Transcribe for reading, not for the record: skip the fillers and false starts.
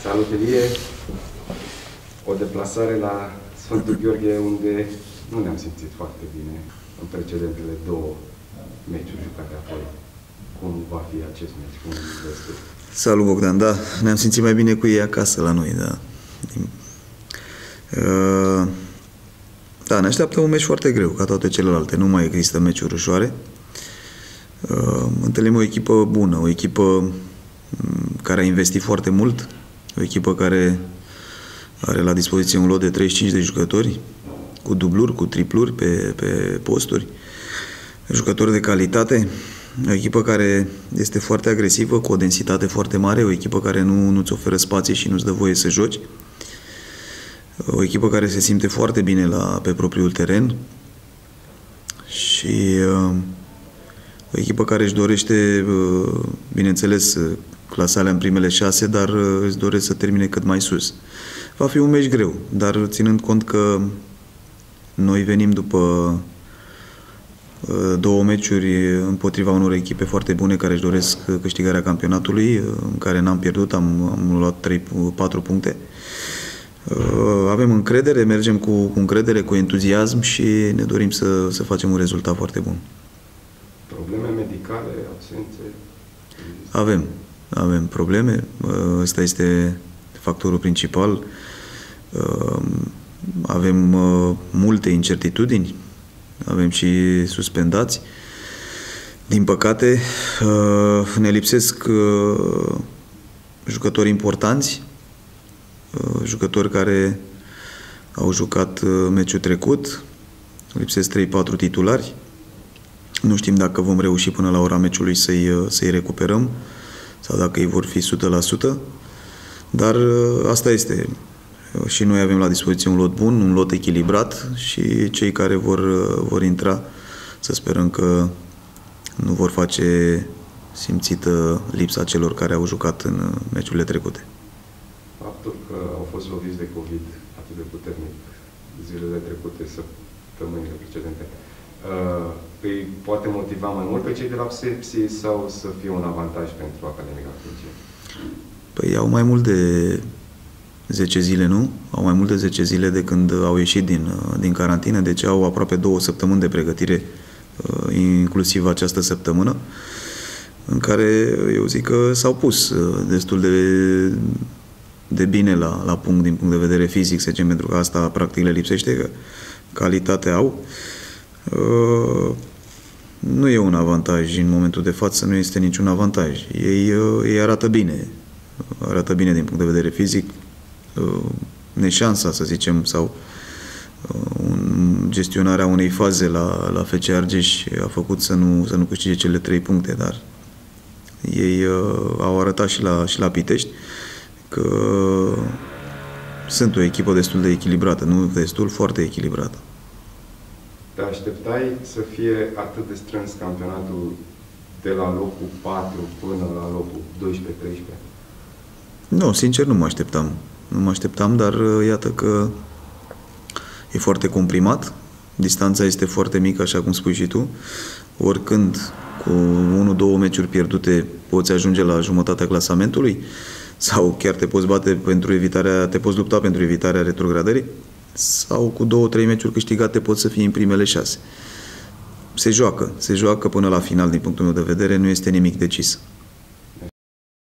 Salut, Elie! O deplasare la Sfântul Gheorghe unde nu ne-am simțit foarte bine în precedentele două meciuri jucate apoi. Cum va fi acest meci? Cum vezi tu? Salut, Bogdan! Da, ne-am simțit mai bine cu ei acasă la noi, da. Da, ne așteaptă un meci foarte greu, ca toate celelalte. Nu mai există meciuri ușoare. Întâlnim o echipă bună, o echipă care a investit foarte mult, o echipă care are la dispoziție un lot de 35 de jucători, cu dubluri, cu tripluri pe posturi, jucători de calitate, o echipă care este foarte agresivă, cu o densitate foarte mare, o echipă care nu-ți oferă spații și nu-ți dă voie să joci, o echipă care se simte foarte bine pe propriul teren și o echipă care își dorește, bineînțeles, clasarea în primele 6, dar îți dorește să termine cât mai sus. Va fi un meci greu, dar ținând cont că noi venim după două meciuri împotriva unor echipe foarte bune care își doresc câștigarea campionatului, în care n-am pierdut, am luat 4 puncte. Avem încredere, mergem cu încredere, cu entuziasm și ne dorim să facem un rezultat foarte bun. Probleme medicale, absențe? Avem probleme. Ăsta este factorul principal. Avem multe incertitudini. Avem și suspendați. Din păcate, ne lipsesc jucători importanți, jucători care au jucat meciul trecut. Lipsesc 3-4 titulari. Nu știm dacă vom reuși până la ora meciului să-i recuperăm sau dacă ei vor fi 100%, dar asta este. Și noi avem la dispoziție un lot bun, un lot echilibrat și cei care vor intra, să sperăm că nu vor face simțită lipsa celor care au jucat în meciurile trecute. Faptul că au fost loviți de COVID atât de puternic zilele trecute, săptămânile precedente, îi poate motiva mai mult pe cei de la Sepsi sau să fie un avantaj pentru Academica Câmpie? Păi au mai mult de 10 zile, nu? Au mai mult de 10 zile de când au ieșit din carantină, deci au aproape 2 săptămâni de pregătire, inclusiv această săptămână, în care eu zic că s-au pus destul de bine la punct din punct de vedere fizic, să zicem, pentru că asta practic le lipsește, că calitate au. Nu e un avantaj în momentul de față, nu este niciun avantaj. Ei arată bine din punct de vedere fizic, neșansa, să zicem, sau gestionarea unei faze la FC Argeș a făcut să nu câștige cele 3 puncte, dar ei au arătat și la Pitești că sunt o echipă destul de echilibrată, nu destul, foarte echilibrată. Te așteptai să fie atât de strâns campionatul de la locul 4 până la locul 12-13? Nu, sincer nu mă așteptam. Nu mă așteptam, dar iată că e foarte comprimat. Distanța este foarte mică, așa cum spui și tu. Oricând cu 1-2 meciuri pierdute poți ajunge la jumătatea clasamentului sau chiar te poți lupta pentru evitarea retrogradării, sau cu 2-3 meciuri câștigate poți să fii în primele 6. Se joacă până la final, din punctul meu de vedere, nu este nimic decis.